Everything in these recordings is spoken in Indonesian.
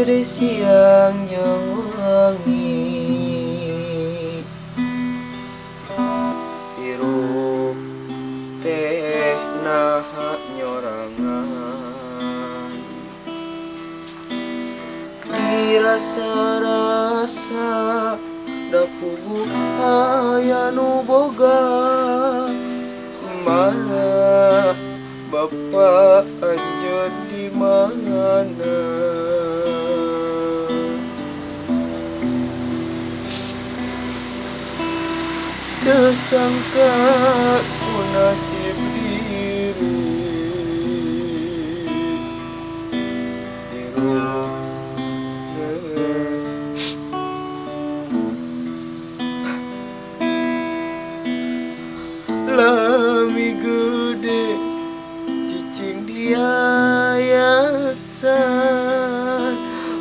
Dari siang yang wangi hirup teh naha nyorangan dirasa-rasa dapuguh aya nu boga mana Bapak anjeun di mana teu sangka ku nasib diri hirup lami gede cicing diayasan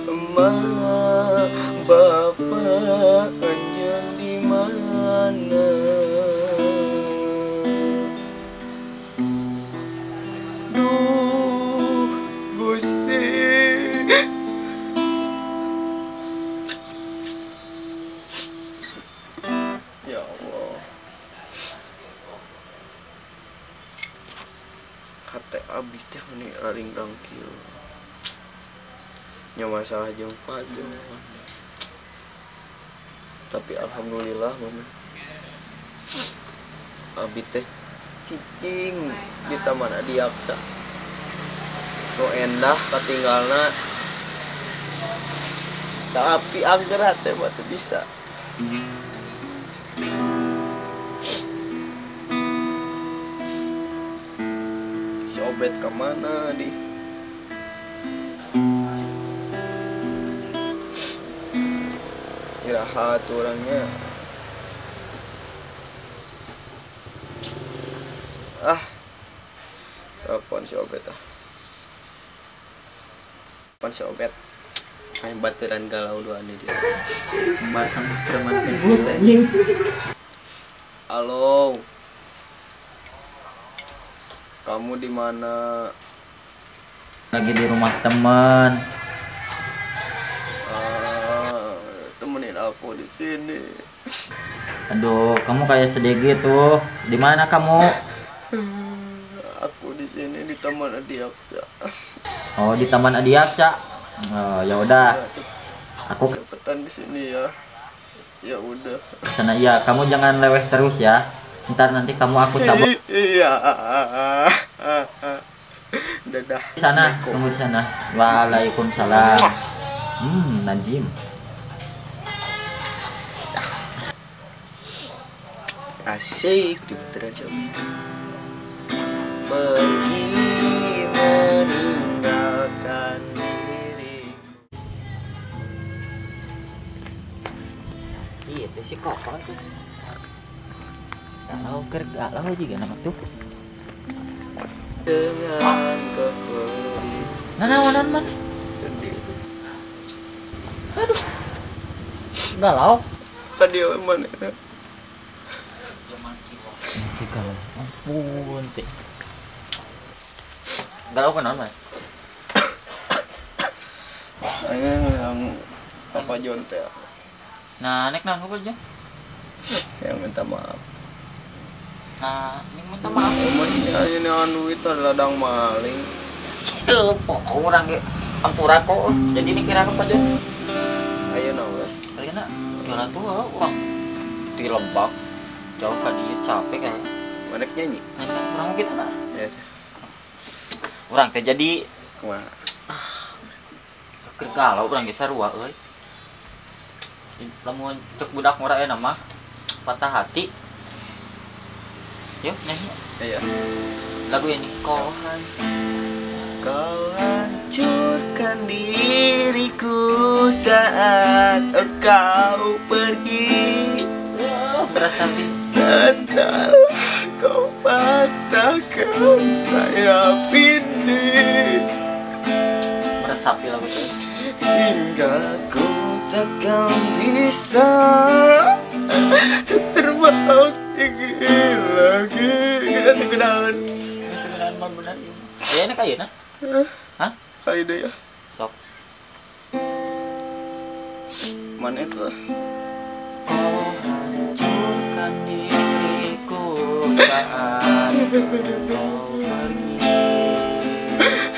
emak bapak anjeun di mana duh Gusti ya Allah kata abdi teh meni raringdang kieu nya masalah jeung pajeng tapi alhamdulillah mami abdi teh cicing di Taman Adiaksa nu endah katinggalna tapi anggerat teh mah teu bisa si Obet kemana di iraha orangnya telepon si Obet telepon si Obet kayak baturan galau doang dia batang preman anjing. Halo, kamu di mana? Lagi di rumah teman. Temenin aku di sini. Aduh, kamu kayak sedih gitu. Di mana kamu? Aku di sini di Taman Adiaksa. Oh, di Taman Adiaksa. Oh, ya udah. Aku cepetan di sini ya. Ya udah. Kesana ya. Kamu jangan leweh terus ya. Ntar nanti kamu aku cabut. Iya. Dadah. Di sana, tunggu di sana. Waalaikumsalam. Najim. Asik di Putra Jambi. Pergi meninggalkan diri. Iya, itu si Kokon tuh. Galau juga nama tuh. Dengan keperi Naon man. sendiri. Aduh. Galau. Tadi mana? Masih galau. Ampun, teh. Galau kenapa, Mas? Yang Papa John teh Nah, nek nang apa aja? yang minta maaf. Nah, yang minta maaf. Emangnya ini anu itu ladang maling. Pokok orang ge ampura kok. Jadi ini kira apa aja? Ayo nawe. Ayeuna jalan tua orang di Lebak. Jauh ka dieu capek kayak. Manek nyanyi. Nah, kurang gitu nah. Yes. Urang teh jadi Kumaha? keur galau urang ge sarua euy. Lamun cek budak murah enak mah patah hati. Yuk nyanyi. Iya. Lagu ini kau hancurkan diriku saat engkau pergi. berasa Setelah kau patahkan sayap ini, meresapi lagu itu. hingga ku takkan bisa terbang tinggi lagi. Kita tenggelam. Beneran mah bener. Ya ini kayak nah. Hah? Kayak deh ya. Sok. mana itu? Kau hancurkan diriku saat kau pergi.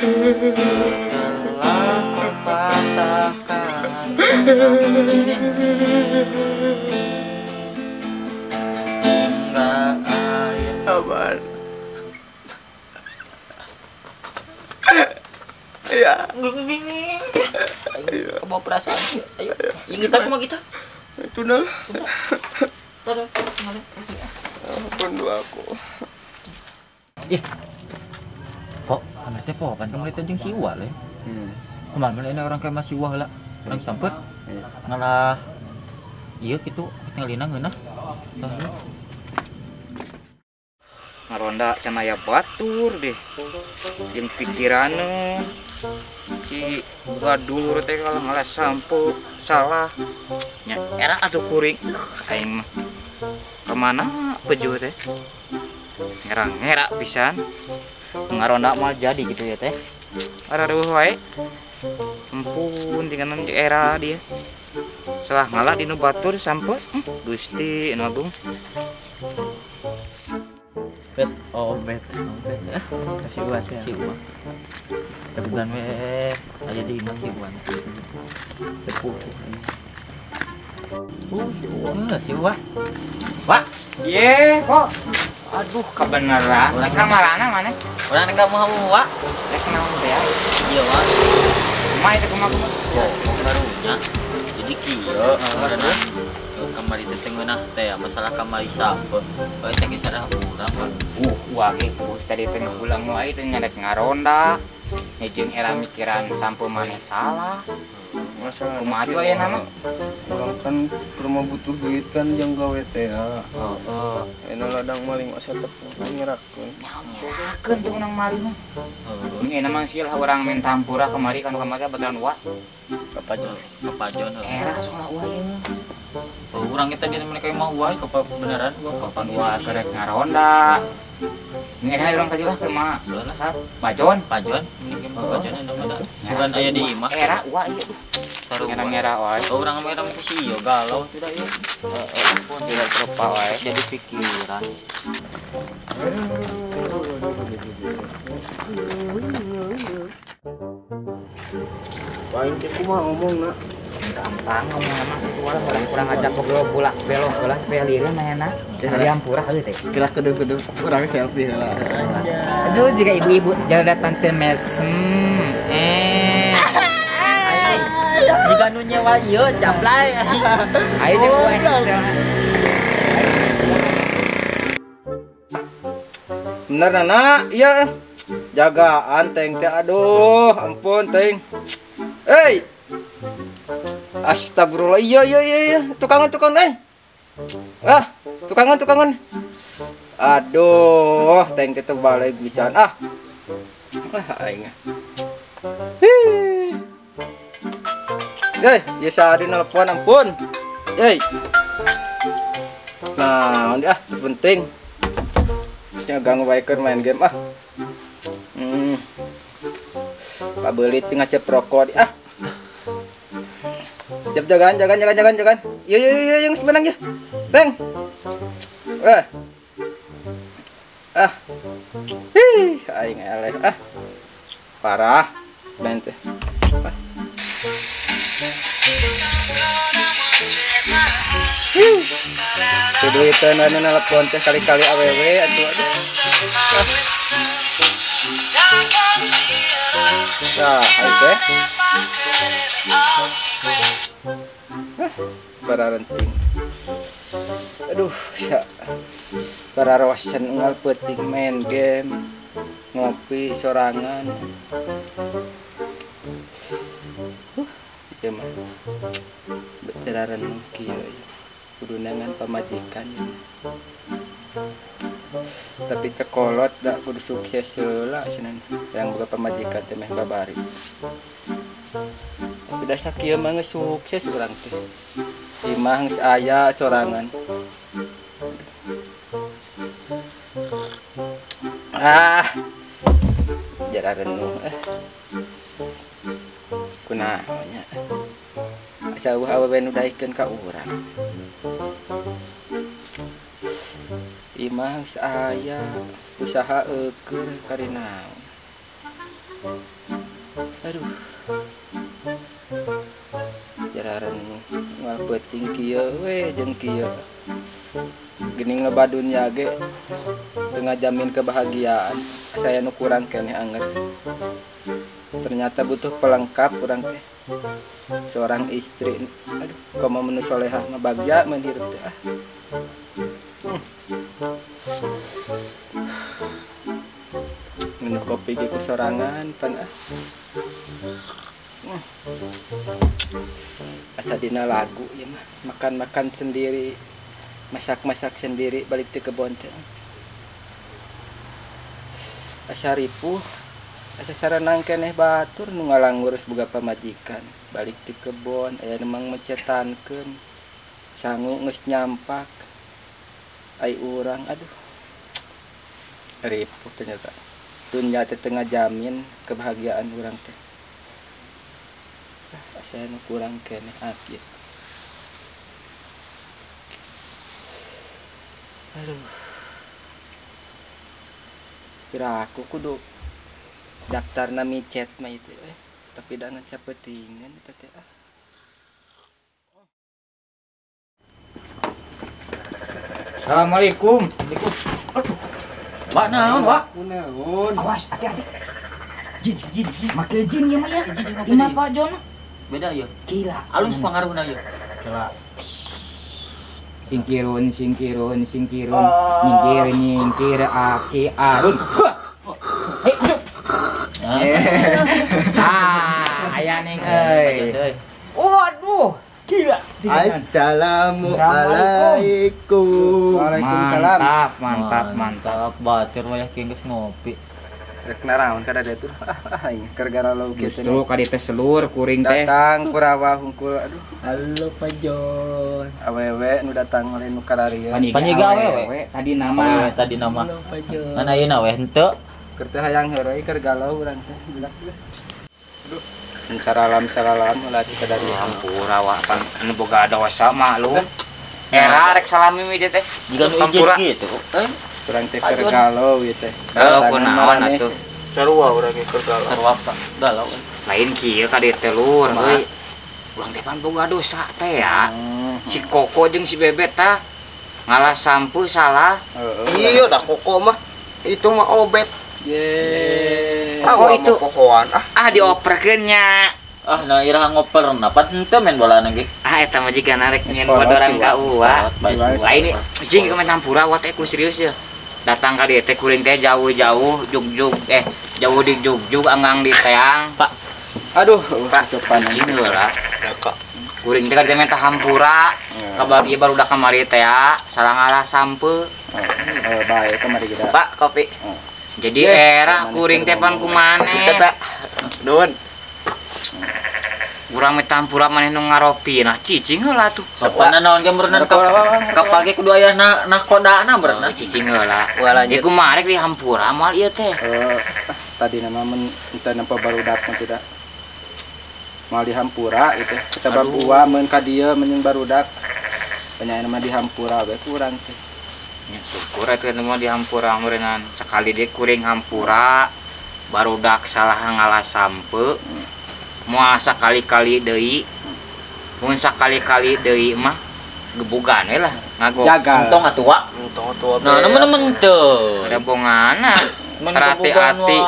Setelah kau patahkan ini, hingga air Aman. Iya. Ayo, bawa perasaan. Ayo, yang gitar cuma kita. Itu nah. Taruh, kemarin. Ampun aku. Ih. Kok anak teh po kan kemarin jeung siwa le. Kemarin ini orang kayak masih wah lah. Orang sampet ngalah iya gitu tinggalina ngeunah. Ngaronda can aya batur deh. Jeung pikiranna si gadulur teh kalau ngalah sampo salah. Nya era atuh kuring aing mah. Kemana peju teh? Ngera-ngera pisan. Ngaronda mah jadi gitu ya teh. Aduh wae. Ampun dengan era dia. Salah ngalah dinu batur sampo. Gusti anu agung. Bet, bet. Kasih buat ya. Siwa. Sebulan we aya di imah siwa. Tepuh. Siwa. Wah, Ye, kok. Aduh, kebenaran. Rek marana mana? urang enggak mau wa. Rek naon teh ya? Iya, wa. Kumaha itu kumaha? Barunya. Jadi kieu karena kamari teh teh ngeunah teh masalah kamari sampun. Bae cek sareng urang mah. Wah, tadi teh pulang wae teh nyadek ngaronda. Jeung era mikiran sampo maneh salah. Masalah Kumaha tuh aya nama? orang kan rumah butuh duit kan yang gawe teh. Heeh. Eno ladang maling asa tepung nyerakeun. Nyerakeun tuh nang mari mah. Ini emang sih lah orang main tampura kemari kan kemari beneran wa. Kapajon. Era soalnya wa ieu. Urang kita biar mereka yang mau wa beneran gua Kapan wa kerek ngaronda. Ini ada orang kajilah ke mah. Bajon. pajon ini pajon anu ada. Sugan aya di imah. Era wa ieu. Sarua. Ngera-ngera wae. Urang mah ku sio galau tidak ieu. Ampun tidak terupa wae jadi pikiran. Paling teh kumaha ngomongna? Gampang ngomong emang itu orang kurang ajak ngobrol bulak belok gelas supaya lireun mah enak. Jadi ampura heuh teh. Kira kedeu-kedeu urang selfie heula. Aduh jika ibu-ibu jalan tante mesem. Jika nu nyewa ieu jablay. Ayo deh gue. Bener Nana, iya. Jagaan teng teh aduh, ampun teng. Hei. Astagfirullah. Iya. Tukangan Ah, tukangan. Aduh, teng teh balik bisa. Aing. Biasa di nelpon ampun. Nah, ini penting. Ganggu biker main game Pak Belit ngasih rokok jagan. Iya yang sebenarnya. Teng. Aing eleh parah main teh. Duitan anu nelpon teh kali-kali awewe atuh. Nah, ayo teh. Bararenting. Aduh, ya. Bararawasan unggal peuting main game, ngopi sorangan. Ieu mah. Beteraran kieu. Kudu nangan pamajikan. Tapi cekolot dak kudu sukses heula cenah. Yang boga pamajikan teh meh babari. Udah sakieu mah geus sukses urang teh. Imah geus aya sorangan. Jarareun kunaon nya. Sawah awewe nu daikeun ka urang. Imah saya usaha keur karina. Aduh. Jararan ngalpeuting kieu we jeung kieu. Geuning loba dunya ge teu ngajamin kebahagiaan. Saya nu kurang keneh anger. Ternyata butuh pelengkap urang teh. Seorang istri. Aduh, komo menu solehah mah bagja mun hirup teh ah. Minum kopi ge kusorangan pan ah. Asa dina lagu ya mah. Makan-makan sendiri, masak-masak sendiri balik teh kebon teh. Asa ripuh, asa sarenang keneh batur nu ngalangurus boga pamajikan. Balik teh kebon aya nemang mecetankeun. Sangu geus nyampak. Ai urang aduh. Ripuh ternyata. Dunya teh teu ngajamin kebahagiaan urang teh. Saya nu kurang keneh apit. Aduh. Kira aku kudu daftarna micet mah itu tapi dangan sapetingan eta teh ah. Assalamualaikum. Wak naon, Wak? Naon? Awas, hati-hati. Jin. Make jin ya mah ya. Ina Pak Jon. Beda ya. Gila. Alus pengaruhna ya. Kela. Singkirun. Nyingkir aki arun. Aya ning euy. Waduh, gila. Assalamualaikum. Waalaikumsalam. Mantap. Batur wayah geus ngopi. Rek naraon kada detur. Aing keur garalo Justru kadi teh selur kuring teh. datang kurawa hungkul aduh. Halo Pak Jon. Awewe nu datang oleh nu kararieu. Paniga awewe tadi nama. Halo Pak Jon. Ngan ayeuna we henteu. Keur teh hayang heureuy keur galau urang teh. Aduh. Saralam ulah di kadari. Hampura wa pan anu boga dosa maklum. Era rek salami mi teh. Jika nu Hampura ijin gitu. Kurang teh keur galau ieu teh. Galau kunaon atuh? Sarua urang ge keur galau. Sarua galau. Lain kieu kadi teh lur euy. Urang teh pan boga dosa teh ya. Si Koko jeung si Bebet tah ngalah sampu salah. Iya dah Koko mah. Itu mah obet. Ye. Oh itu kokoan ah. Dioperkeun nya. Ah, nah ira ngoper napan henteu men bola ge. Eta mah jiga narek nyen bodoran ka uwa. Lain cing ke Hampura wa teh ku serius ya. Datang ka dieu teh kuring teh jauh-jauh jugjug jauh di jugjug anggang di teang. Pak. Aduh, Pak sopan Cing heula. Kuring teh ka dieu teh Hampura. Kabar ieu baru dak kamari teh ya, salah ngalah sampe. Bae kamari geda. Pak, kopi. Jadi era kuring teh pan kumaneh. Nuhun. Urang meh Hampura maneh nu ngaropi nah cicing heula tuh. Sopan naon ge meureunna ka pagi kudu aya nakodana berenang. Cicing heula. Lanjut. Di kumarek di Hampura moal ieu teh. Tadi nama men teu nampa barudak mah tidak. Moal di Hampura itu. Kita babua meun ka dieu menyang barudak. Penyaeun mah di Hampura we kurang teh. Ya syukur atuh mah di Hampura meureunnan. Sakali di kuring Hampura barudak salah ngalah sampe. Moal sakali-kali deui. Mun sakali-kali deui mah gebugan we lah ngagok. Untung atuh wa. Nah, nemen teu. Ada bongana. Terhati-hati.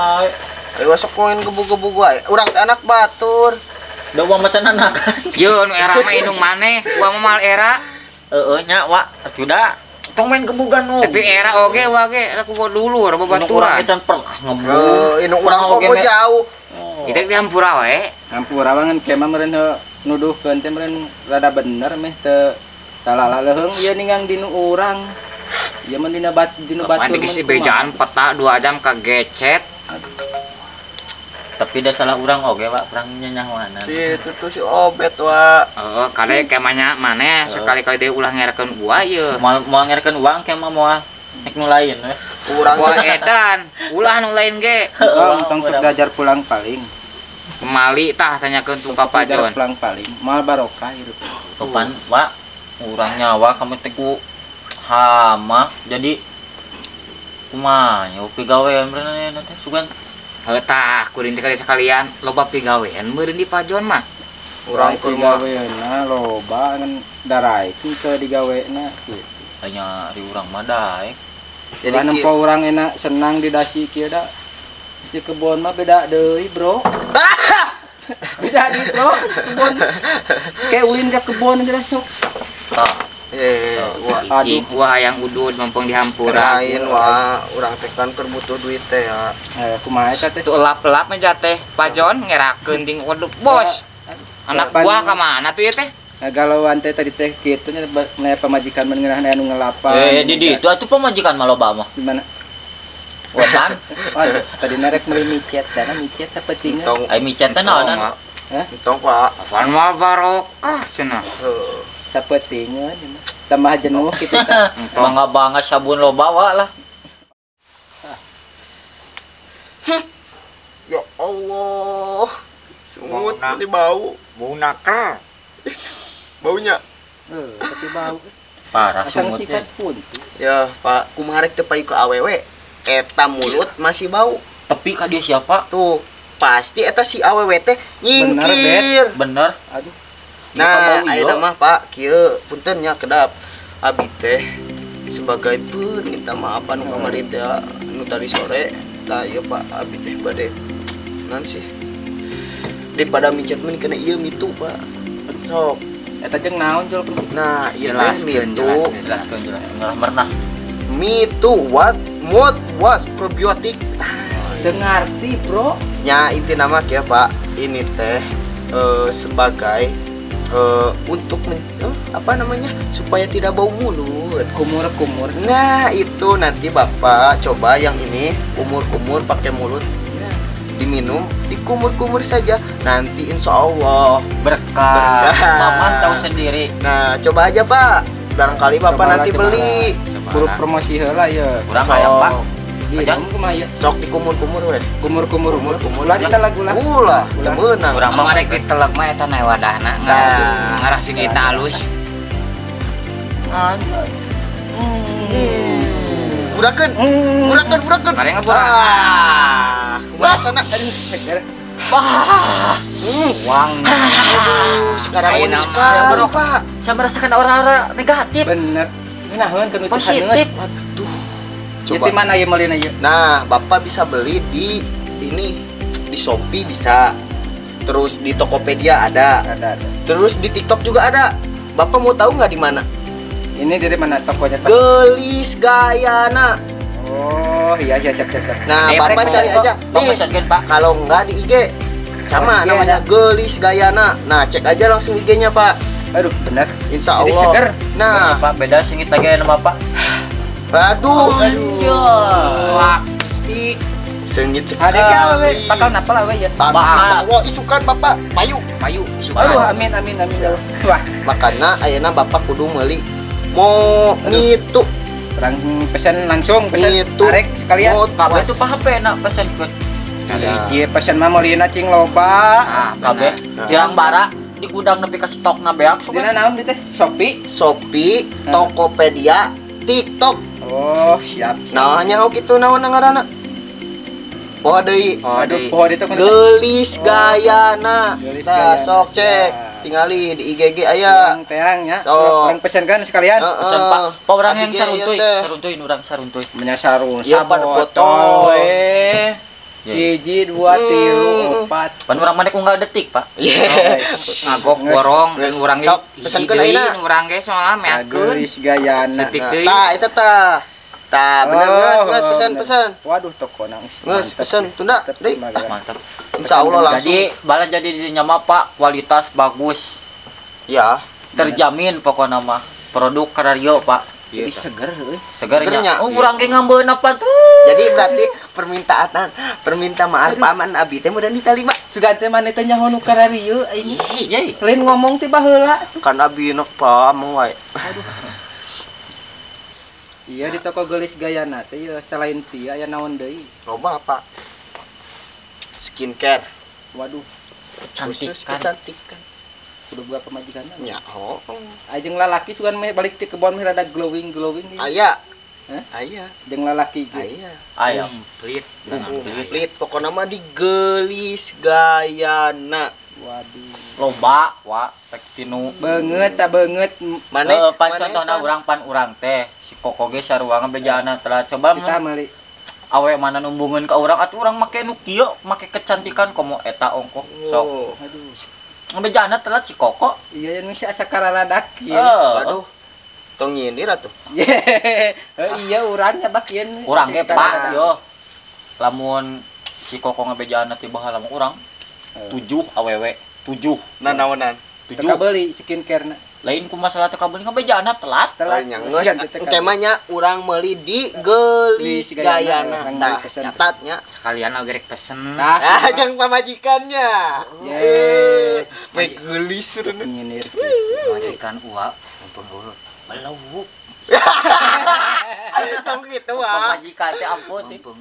Ayo sok main gebug-gebug wae. Urang teh anak batur. Da uang macan anak. Yo nu era mah indung maneh, uang mah mal era. Heeh nya wa. Sudah. Tong main gebugan nu. Tapi era oge aku dulu babaturan. Macan pernah ngebug. Indung urang kok jauh. Itu di Hampura we. Hampura banget kemah meureun nuduhkeun teh meureun rada bener meh teu talalah leuheung ieu ningang dinu urang. Ieu mah dina batur. Pan dikisi bejaan peta 2 jam kagecet. Tapi da salah urang oge Pak, urang nyanyahoanan. Itu tuh si obet wa. Heeh, kade kemanya maneh sekali-kali deui ulah ngerekeun gua ieu. Moal ngerekeun uang ke mah moal nek nu lain we. Urang Gua edan, ulah nu lain ge. tong sok diajar pulang paling. Kemali tah tanyakeun tu ka Pajon. Pelang paling mal barokah hirup. Kapan, Pak? Urang nyawa kami teku hama jadi kumaha nya pigawean bener teh sugan. Heuh tah kuring teh sekalian loba pigawean meureun di Pajon mah. Urang digaweuna loba ngan daraekeun teu digawena kitu. Hanya di urang mah daek. Jadi nempo urang enak senang di dasi kieu da. Di kebon mah beda deui, Bro. Beda di, Bro. Kebon. Kayak ulin ka kebon geus sok. Tah. Wah yang udud mampung dihampura. Lain wah urang teh kan keur butuh duit teh ya. Kumaha eta teh? Tu elap-elap meja teh Pajon ngerakeun ting waduh bos. Anak buah ka mana tuh ya teh? Galauan teh tadi teh kitu nya pamajikan mun ngeunah anu ngelapan. Di ditu atuh pamajikan mah loba mah. Di mana? Wetan. Waduh, tadi narek meuli micet, kana micet sapenting. Ai micet teh naon? Entong Pak. Apaan mah barokah cenah. Sapenting tambah jenuh kitu teh. Mangga banget sabun lo bawa lah. Ya Allah. Sungut ini bau. Bau nakal. Baunya. Tapi bau. Parah Asal sumutnya. sikat pun. Ya Pak, kumaha rek teu payu ke awewe. Eta mulut masih bau. Tapi ka dia siapa? Tuh, pasti eta si awewe teh nyingkir. Bener. Aduh. Nah, Dia ayeuna mah Pak, kieu punten nya kedap. Abi teh sebagai minta maafan kamari teh anu tadi sore. Tah ieu Pak, abi teh bade naon sih? Daripada micet mending kena ieu mitu Pak. Sok. Eta jeung naon jol. Nah, ieu teh mitu. Jelaskeun ngarah merna. Mitu what was probiotik. Teu ngarti, Bro. Nya inti nama ya Pak, ini teh sebagai untuk apa namanya supaya tidak bau mulut. Kumur-kumur. Nah itu nanti Bapak coba yang ini kumur-kumur pakai mulut. Nah, diminum, dikumur-kumur saja. Nanti insya Allah Berkah. Maman tahu sendiri. Nah coba aja Pak. Barangkali Bapak Cobalah, nanti cobalah. beli. Buru promosi heula ya. Kurang kayak Pak. Dinum kumaha ya? Sok dikumur-kumur we. Kumur-kumur. Kumur-kumur. Ulah kita lagu-lagu. Ulah, teu meunang. Kurang Mama rek ditelek mah eta na wadahna. Nah. Ngarah sigita alus. Burakeun. Burakeun. Mari ngapura. Kumaha sana? Seger. Wang. Aduh, sekarang Ayeuna ini mah. sekarang Pak. Saya merasakan aura-aura negatif. Bener. Nginaheun keun Positif. Waduh. Coba. Di mana ya meulina ieu? Nah, Bapak bisa beli di ini di Shopee bisa. Terus di Tokopedia ada. Ada. Terus di TikTok juga ada. Bapak mau tahu nggak di mana? Ini dari mana tokonya? Pak? Gelis Gayana. Oh, iya siap. Nah, Bapak cari aja. Bang Nih, pesankeun Pak. kalau nggak di IG sama IG namanya Gelis Gayana. Nah, cek aja langsung IG-nya, Pak. Aduh, bener. Insya Jadi Allah. seger. Nah, Pak beda singit lagi nama Pak. aduh. Swak mesti Sengit Ada sekali. ke awewe, bakal napal awewe ya. Insya Allah isukan Bapak. Payu. payu Aduh, amin. Wah, Makanya ayeuna Bapak kudu meuli mau ngitu kurang pesan langsung, pesan Itu. arek sekalian. Mau Kabeh itu HP nak pesankeun. Iya, pesan mah meulina cing loba. ah Kabeh Nah. yang bara di gudang nepi ka stokna beak Dina naon di teh? Shopee. Shopee, Tokopedia, TikTok. Oh, siap. Nah, nyaho kitu naon ngaranna? Poho deui. Aduh, poho itu kan. Gelis Gayana. Gelis Nah, Gayana. sok cek. Tingali di IGG aya. Teangnya. Sok. Orang pesan kan sekalian. pesan Pak. Pak orang yang Abdi ge saruntuy, ieu teh. saruntuy urang saruntuy. Menyasarun. Iya, pada sabotol. foto. Hiji, dua, tilu, empat. Pan urang maneh unggal detik, Pak. ngagok borong dan urang Sok, pesankeun ayeuna. urang ge soalna meakeun Gelis Gayana. detik Nah, deui tah eta tah. Tah, bener geus pesan. Waduh, toko nang. Geus pesan tunda deui. Mantap. Insyaallah langsung. Jadi bala jadi di dinya mah Pak kualitas bagus. Ya. Terjamin pokoknya mah produk Karario Pak. Jadi seger euy. Segernya. Segernya. Oh, urang ge ngambeun apa tuh? Jadi berarti perminta maaf paman abi teh mudah diterima. Sugante maneh teh nyaho nu kararieu ini. Yey. Lain ngomong teh baheula. Kan abi nok pamong wae. Iya di toko Gelis Gayana teh ya selain tia aya naon deui? Loba apa? Skincare. Waduh, khusus Cantikan. kecantikan. Kudu buat pemajikan. Ya, oh. Ajeng lalaki sugan meh balik ti kebon meh rada glowing Aya. Hah? Aya. jeung lalaki ge. Aya. Ayam. Komplit. Komplit pokoknya mah digelis gayana. Waduh. Loba wa rek tinu. Beungeut ta beungeut Mane Pan contohna urang teh si Koko ge sarua ngabejana telah coba kita meuli. awe mana numbungeun ka urang atuh urang make nu kieu make kecantikan komo eta ongko sok Oh. Aduh. ngabejana telah si Koko. Iya yang si asa kararadak kieu. Aduh. Tong nyindir atuh. Iya urangnya bak ieu. Urang ge Pak yo. Lamun si Koko ngabejana ti baheula mah urang 7 awewe 7 Nanaonan. 7 beli skincare-na. lain ku masalah teu kabeli ngabejana telat. Telat Nyanggeus sian teh kabeli. temanya urang meuli di gelis Gelis gayana. gayana. Urang Tah, pesen. catatnya. Sekalian oge rek pesen. Tah. Jeung pamajikannya. Ye. Make gelis urang. Nyinir. Majikan uak mumpung eueuh. Beleuwuk. Tong kitu ah. Pamajikan teh ampun teh. Mumpung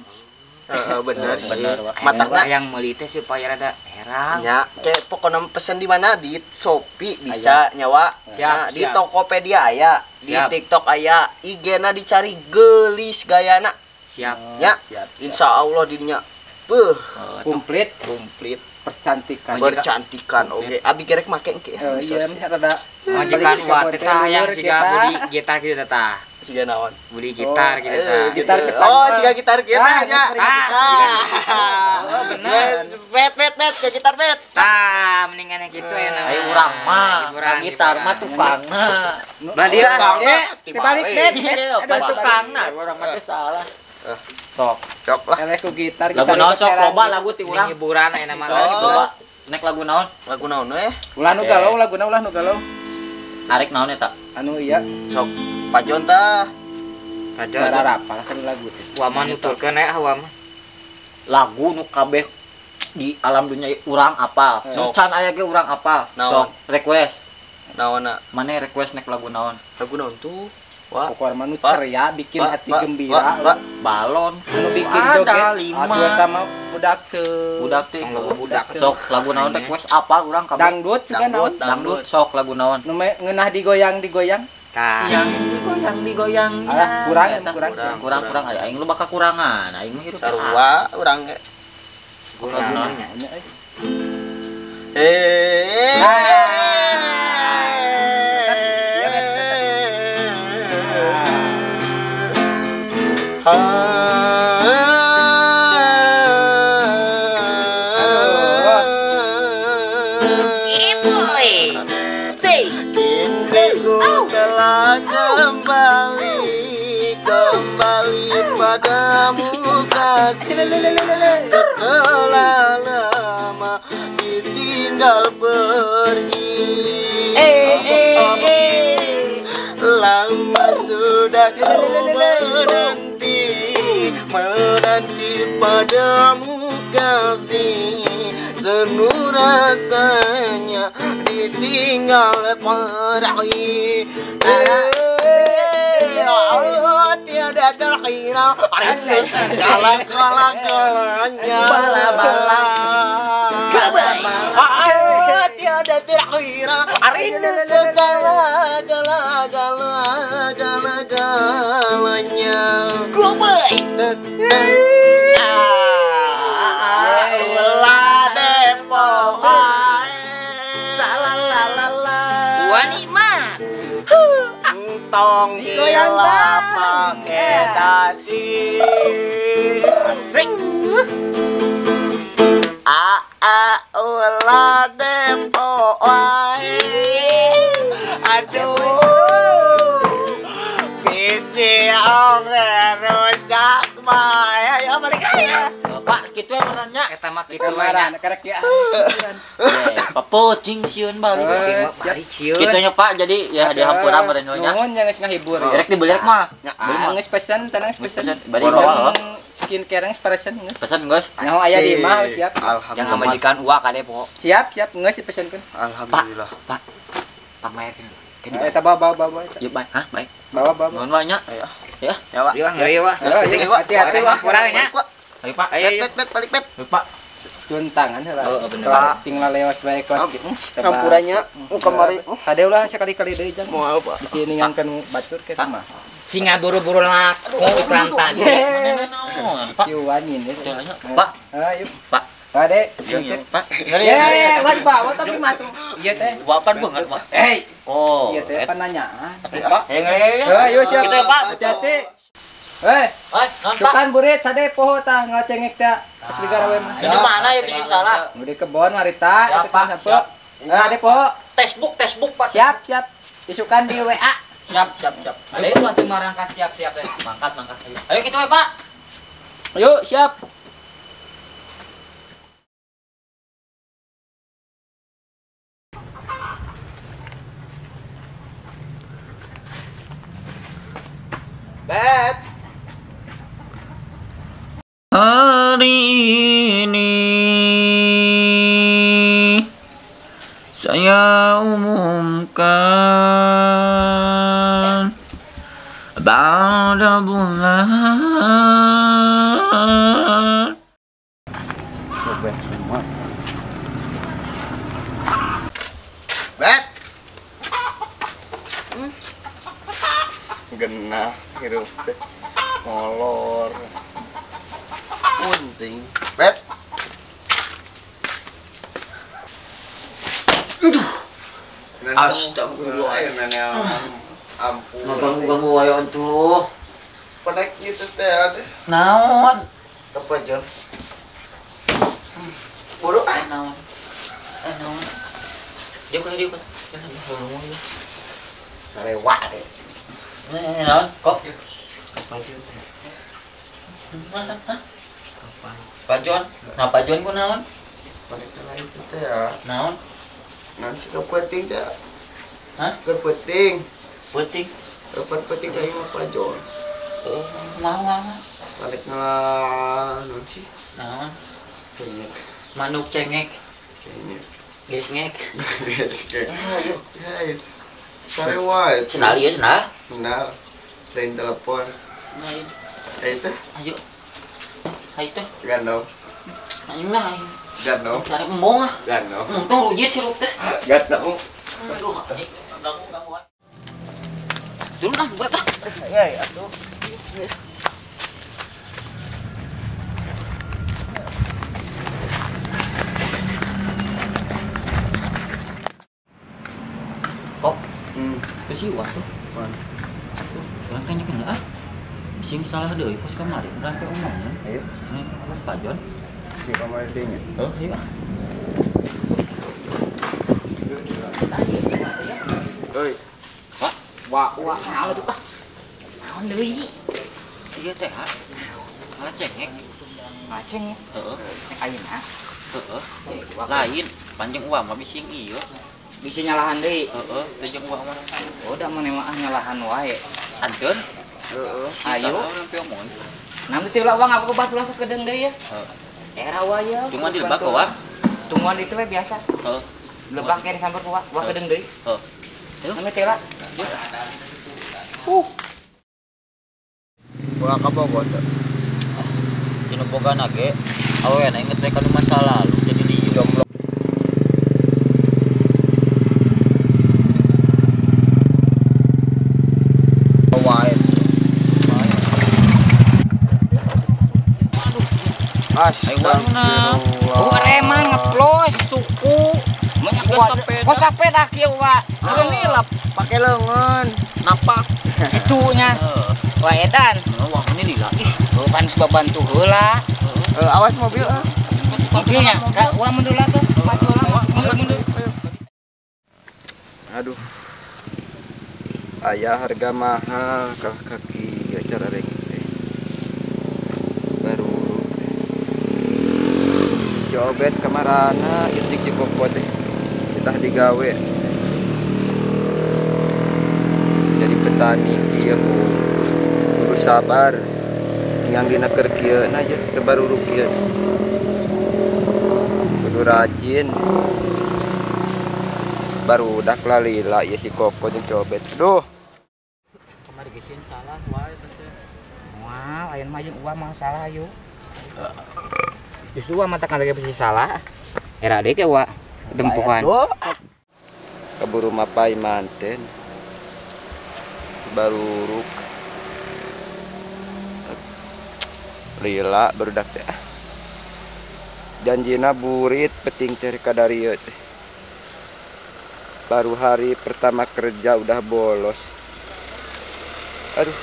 Bener sih. Bener, Wak. Matangna yang meuli teh supaya rada herang. nya kayak pokoknya pesen di mana di Shopee bisa nyawa. Siap, Nah, di siap. Tokopedia aya, di Siap. TikTok aya, IG-na dicari gelis gayana. Siap. Ya, Siap. insya Allah dirinya Komplit komplit percantikan. bercantikan. Oke, abi kerek make engke ya. Iya mah rada Majikan uak teh tah yang siga budi gitar kitu tah. Siga naon? Budi gitar Oh, kitu tah. gitar Spanyol. Oh, siga gitar kita Ah, nya. Oh, bener. Bet, ke gitar bet. Tah, mendingan yang kitu ya Ayo urang mah Hiburan, gitar hiburan. mah tukangna. Badi lah. Dibalik bet. Iya, tukangna urang mah teh salah. Sok. Cok lah. Eleh ku gitar. Lagu naon sok loba lagu ti Ini urang. hiburan aya nama Oh. Loba. Nek lagu naon? Lagu naon we? Ulah nu galau, laguna ulah nu galau. Arek naon eta? Anu iya, Sok Pajon tah. Pajar. rarapal kan lagu teh. Waman nuturkeun aya hawam. Lagu nu kabeh di alam dunia urang apal. Sok. Can aya ge urang apal. Naon? Sok request. Naonna? Mane request nek lagu naon? Lagu naon tuh? Wah, Pokoknya mah nu Pak. ceria, bikin Pak, hati Pak, gembira. Pak. Balon. Anu bikin Ada joget. 5. Atuh eta mah budak teu. Budak teh. Tong lagu budak. Sok lagu naon request apal urang kabeh. Dangdut juga naon. Dangdut sok lagu naon? Nu me- ngeunah digoyang-digoyang. Tah. Yang digoyang. Alah, kurang, Eta. kurang. Kurang aya aing lu bakal kurangan. Aing mah hirup. sarua urang ge. Lagu naon? Telah kembali padamu kasih setelah lama ditinggal pergi. Lama sudah ku menanti padamu kasih, seluruh rasanya ditinggal pergi. Tiada terkira segala-galanya tiada terkira rindu segala-galanya. Ulah Depok Wani mah. tong gila pake dasi. Ulah Depok aduh visi ongre rusak mah ya balik aja. Pak, kitu we merenya. Eta mah kitu Kemaran nya. karek ya. Papucing sieun balik. Balik sieun. Kitu nya Pak, jadi ya di hampura meureun nya. Nuhun yang geus ngahibur ya. Rek dibeli rek mah. Geus pesen, tenang geus pesen. Bari Pesen bawah. skincare geus pesen geus. Pesen geus. Nyaho aya di imah siap. Jangan majikan uak kade po. Siap geus dipesenkeun. Alhamdulillah. Pamerkeun. Eta bawa eta. Ieu bae. Hah, baik. Bawa. Nuhun banyak. Ya. Ya, Wak. Ngeri wah. Hati-hati Wak. Kurang nya. Ayo Pak. Bet, balik bet. Ayo Pak. Cuan tangan lah. Oh, bener. Kalau tinggal lewas bae kelas gitu. Campurannya kemarin Ada ulah sekali-kali deui jang. mau apa? Di sini ngangkan batur ke mah. Singa buru-buru laku iklan tadi. Ciuanin ya. Pak, Ayo. Pak. Ade. Pak. Ya, buat bawa tapi matu. Iya teh. Wapan banget, Pak. Oh. Iya teh penanyaan. Ayo Ayo siap. Kita, Pak. Hati-hati. Hei, tukan burit tadi poho tah ngacengek teh. Asli garawe mah. Ini mana ya bising salah? Udah kebon marita Siap, itu Pak. sampo. Ade poho. Facebook Pak. Siap. Isukan di WA. Siap. Ada itu hati marangkat siap ya. Mangkat. Ayo kita, Pak. Ayo, siap. Bet. Hari ini saya umumkan pada bulan. Bet. Genah hirup teh. Molor. Punting. Bet. Astagfirullah. Ampun. Ganggu wae tuh. Pada gitu teh ada. Naon? Apa Jon? Bodoh. Naon? Naon? Dia kan. Sarewa deh. Naon? Kok? Apa Jon? Pak Jon? Nah, Pak Jon ku naon? Pada kala itu teh ya. Naon? Nanti kepenting teh. Hah? Kepenting. Peuting. Kepenting kayak apa Jon? Naon? Balik ngalah nanti. Naon? Kayaknya. Manuk cengek. Kayaknya. Gesngek. Yes, kayak. Ya itu. Sarewa itu. Senal ieu senal. Kenal. Lain telepon. Ayo. Itu. Ayo. Ayo teh. Gandong. Ayo nah. Gandong. Cari embong ah. Gandong. Untung rujit sirup teh. Gandong. Aduh, ganggu. Dulu kan berat ah. Ya, aduh. Kok Hmm. kesiwa tuh. Man. Orang tanya kena ah. Sing salah deui pas kamari urang teh omongnya. Ayo. Nih, Pak Jon. Si kamar dingin. Oh, iya. Oi. Wah, naon itu Pak? Naon deui? Iya teh ah. Malah cengek. Aceng ya. Heeh. Ayeuna Heeh. Lain panjang uang mah bising ieu. bisa nyalahan deui. Heeh, panjang uang mah. Oh, da mah mah nyalahan wae. Anteun. Heeh. Ayo. Urang teh omong. Nam teu lah uang aku batulah sakedeung deui ya. Heeh. Era wae. Cuma di lebak wa. Tungguan itu we biasa. Heeh. Lebak kene sampai kuat, wah kedeung deui. Heeh. Nami teh lah. Gua kabogot. Dino boga nage. Awewe na inget we ka masa lalu jadi di jomblo. Wae. Ayo Oh, remang ngeplos suku. Kok sepeda kieu wa. Nilap Pakai lengan. Napak. itunya. Wah edan. Wah ini lila. Ih, Bukan bantu heula. Awas mobil ah. Mobilnya, Kak, wah mundur lah tuh. Maju lah, mundur. Aduh. Ayah harga mahal kalah kaki acara rengit teh. Baru Jobet kamarana itik Cikoko teh. Kita digawe. Jadi petani kieu kudu sabar. Ingang dina keur kieu aja teu baru kieu. Kudu rajin. Baru udah lalila ya si Koko jeung Cobet. Duh. kemarin gesin salah wae teh. Wah, lain mah jeung uang masalah yuk. Justru wa mata kan lagi pasti salah. Era dek ya wa tempuhan. Keburu mapai manten. Baru uruk. Lila baru dak teh. Janjina burit peting teh kadarieu teh. Baru hari pertama kerja udah bolos. Aduh.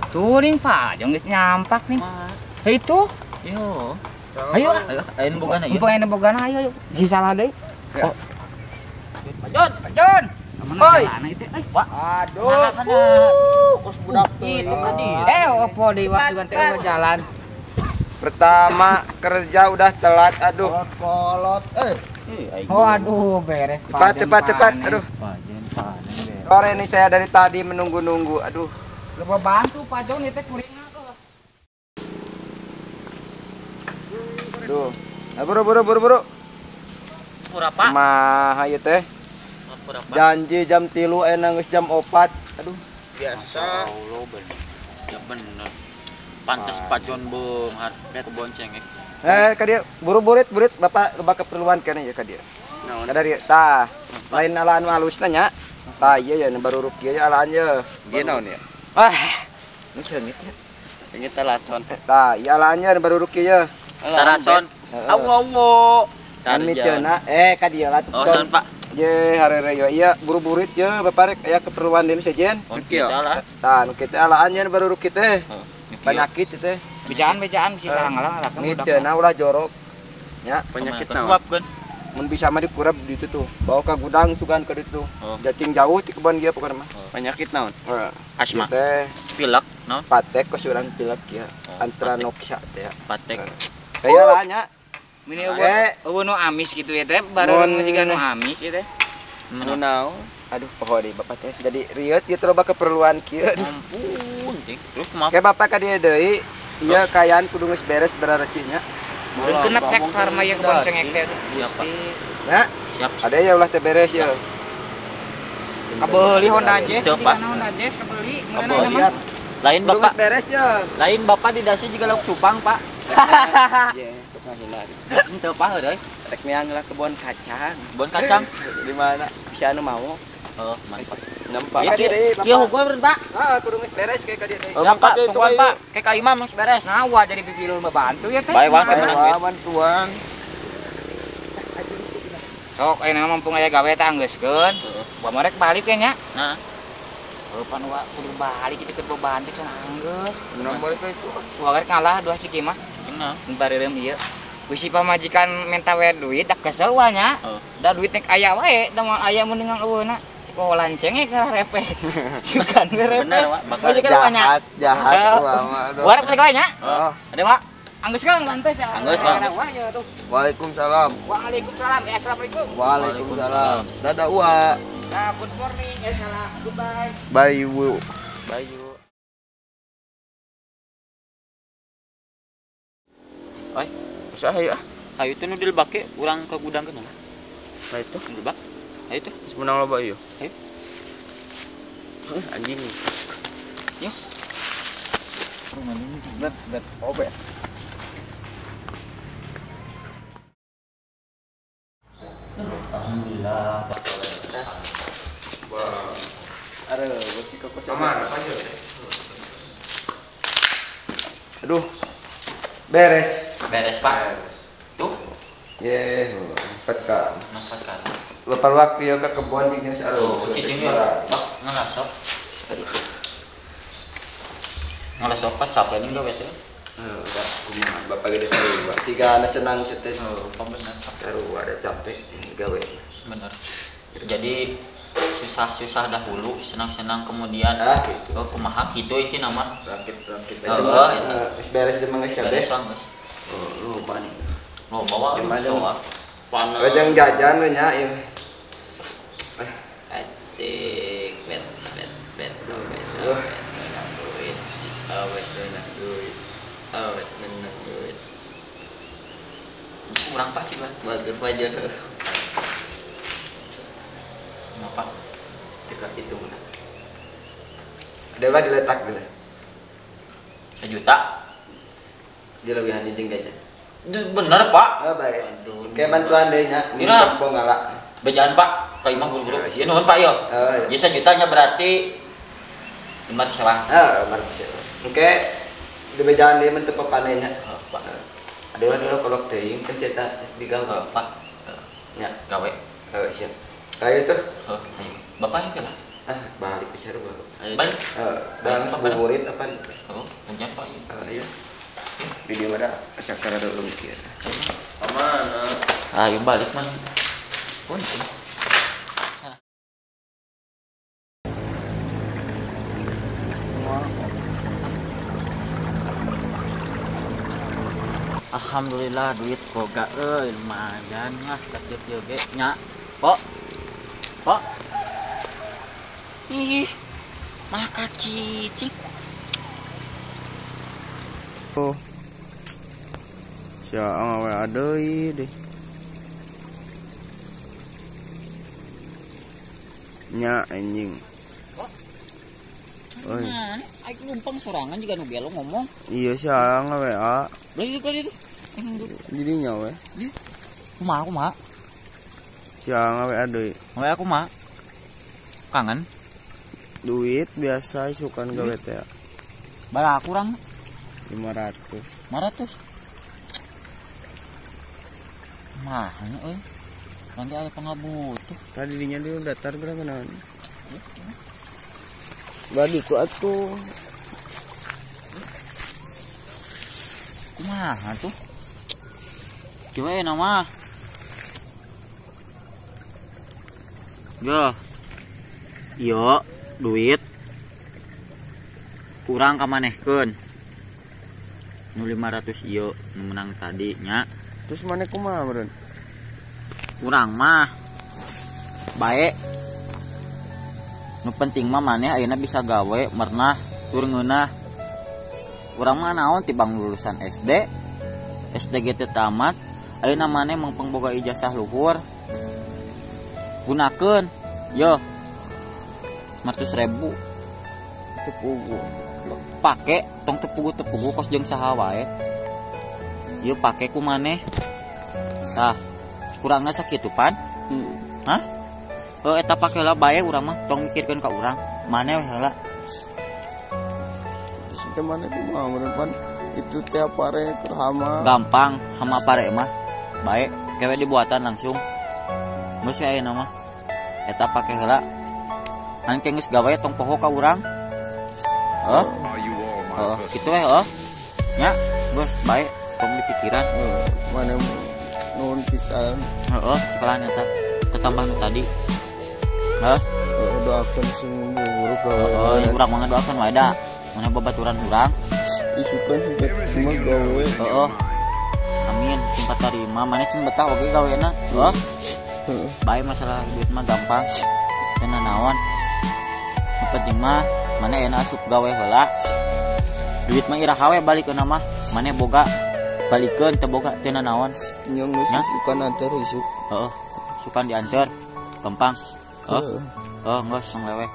Turing Pak, jong geus nyampak nih. Hei itu. Yo. Ayo. Ayo bukan ayo. Bukan ena bogana ayo. Si salah deui. Ya. Pajon, Pajon. Oi. Aduh. Kos budak Itu tadi. Opo di waktu ganti jalan. Pertama kerja udah telat. Aduh. kolot. Oh aduh beres. Cepat. Aduh. Pajen panen. Sore ini saya dari tadi menunggu-nunggu. Aduh. Coba bantu Pajon itu kuringna tuh. Aduh. Nah, buru. Pura Pak. Mah ayo teh. Pura Pak. Janji jam 3 enang geus jam 4. Aduh. Biasa. Allah bener. Ya bener. Pantes Pak Jon beung harga kebonceng. Ka dieu buru-burit Bapak loba keperluan kana ya ka dieu. Naon? Kada dieu. Tah, lain alaan halusna nya. Tah ieu ya baru rupiah ya alaan ye. Ieu naon ya? Ah. Nu seungit ya. Ini telacon. Tah, ieu alaan ye baru rupiah ye. Tarason. Heeh. Awo. Kan miceuna ka dieu lah. Oh, dan Pak. Ye harere yo iya buru-burit ye Bapak rek aya keperluan deui sejen. Oke. Tah, nu kitu alaan ye baru ruki teh. Penyakit itu teh. Bejaan si salah-ngalah lah kan Miceuna ulah jorok. Ya, Penyakit naon? naon? mun bisa mah dikurab di itu tuh. Bawa ke gudang sugan ke ditu. Oh. Jacing jauh ti kebon dia pokoknya mah. Penyakit naon? Asma. Ieu teh Pilek, no? patek ke surang pilek ya. Oh, Antranoxa teh. Patek. Kayak lah nya. Mini Eh. nu amis gitu ya teh, baru Mun- juga nu amis ya teh. Nu naon? Aduh, poho di Bapak teh. Jadi rieuh ieu teh loba keperluan kieu. Ampun, cing. Terus maaf. Kayak Bapak ka dieu deui. Ieu kayaan kudu geus beres beraresinya. Mun kena hektar mah yang bonceng teh. Siapa? Ya, Siap. ada ya ulah teh beres ya. Kabeuli Honda Jazz, Siap, di Pak. mana Honda Jazz kabeuli? Mana Kabeuli. Mas? Lain Kudu geus Bapak, beres ya. lain Bapak di dasi juga lauk cupang, Pak. Ye, sok ngahina. Henteu Pak heureui. Rek meang lah kebon kacang. Bon kacang. Di mana? Bisa anu mau. Oh, mantap. Nampak. Iya, Ka dieu deui, Kieu Bapak. hukum beureun, Pak. Ah, kudu geus beres kayak ka dieu deui. Ya, Pak, tungguan, Pak. Kayak ka imam geus beres. Nawa jadi pipilun membantu ya teh. Bae wae, Kumaha? Pak. Wah, bantuan. Sok ayeuna mumpung aya gawe teh anggeuskeun. Buat merek balik ya nya. Nah, Pan wa kudu balik kitu keur bebantu cenah anggeus. Nomor itu. Wa rek ngalah dua siki mah. cenah. Bareureum ieu. Bisi pamajikan minta we duit dak kesel wa nya. Oh. Da duit nek aya wae, da moal aya mendingan eueuna. Kok lanceng keur repeh. Sukan we repeh. Bener, Pak. Bakal Majikan wa nya. Jahat wah mah. Wa rek balik wae nya. Oh, Ada Pak. Anggeuskeun lantai sia. Anggeus, Pak. Wa ya tuh. Waalaikumsalam. Waalaikumsalam. Assalamualaikum. Waalaikumsalam. Dadah Wa. Nah, good morning. Salam. Goodbye. Bye Wu. Bayu. Usaha ya. Ayo teh nu dilebake urang ke gudang kenal. Nah itu Dilebak. Ayo teh. semenang loba ieu. Ayo. Anjing. Yuk. Bet obe. Alhamdulillah. Aduh, beuki ke kosan. Aduh. Beres. Beres, Pak. Tuh, Ye, peka. nampak kan. Lepas waktu ya ke kebun jeung geus aduh. Cicing ya, Bak, ngalasok. Ngalasok Pak capek nih gawe teh. Udah, kumaha Bapak gede sarua. Siga anu senang cetes. Oh, bener. Sarua ada capek gawe. Bener. Jadi susah-susah dahulu, senang-senang kemudian Ah, gitu. oh kumaha kitu iki nama. Rakit Oh, aja. Geus beres jeung geus kabeh. Beres geus. Oh, lupa nih. Lo bawa Gimana, soal. Panas. Kajang jajan we nya ieu. Asik. Bet. Aduh. Awet menang duit. Kurang Pak sih, Pak. Bager pajar. Kenapa? Dekat itu mana? Dewa diletak dulu. 1 juta. Dia lebih anjing kayaknya. Bener Pak. Oh baik. Kayak bantuan deh nya. Kira. Kok ngalak. Bejaan Pak. Kayak imah buru-buru. Ya nuhun Pak yo. Oh iya. Ya 1 jutanya berarti 500 sewa. Markus. Oke. Di bejaan dia mentep panennya. Oh, Pak. Ada kalau teuing kan cetak digawe. Pak. Nya. Gawe. Siap. Kayak itu. Oh, ayo. Bapaknya kira. Balik ke sana baru. Balik. Dan murid apa? Oh, lanjut Pak. Iya. Video ada sakara dulu mikir. Aman. Ayo balik man. Punten. Alhamdulillah duit boga lumayan lah kecil juga nya. Pok. Ih. Malah kacicing. Oh. Siang awe adeuy deh. Nya anjing. Oi. Mana? Aing numpang sorangan juga nu gelo ngomong. Iya siang awe Beli itu. Jadinya we. Kumaha? Siang awe adeuy. Mulai aku mah. Kangen. Duit biasa isukan gawe teh Bala kurang 500. 500. Mahanya euy. Nanti ada pangabutuh. Tadi dinya dulu datar berapa naon? Badi ku atuh. Kumaha tuh? Kieu nama. Yo, duit kurang kamanehkeun. Nu 500 ieu nu menang tadi nya. Terus mana kumaha meureun? Kurang mah baik. Nu penting mah maneh ayeuna bisa gawe mernah tur ngeunah. Urang mah naon tibang lulusan SD ge teu tamat, ayeuna maneh mengpeng boga ijazah luhur. Gunakeun yo 100.000 Tepugu. pake tong tepugu kos jeung saha wae. Ieu pake ku maneh. Tah, kurangna sakitu pan? Hah? Eta pake lah bae urang mah, tong mikirkeun ka urang. Maneh we heula. Terus teh mana kumaha meureun pan itu teh pare keur hama. Gampang hama pare mah. Bae, kewe dibuatan langsung. Geus ayeuna mah. Eta pake heula. An ke geus gawe tong poho ka urang. Kitu we nya, geus bae tong dipikiran. Mana nuhun pisan. Sekalian eta tetambah nu tadi. Doakeun sing buruk gawe. Urang mah ngadoakeun wae da. Mana babaturan urang. Isukan sing cuma gawe. Amin, singkat tarima. Mana cing betah oge gawena. Bae masalah duit mah gampang. Teu naon. Nu penting mah mana enak asup gawe heula. Duit mah iraha we balikeun mah. Mana boga balikeun teu boga teu naon. Nyong geus isukan antar isuk. Sukan diantar gampang. Geus sang lewe.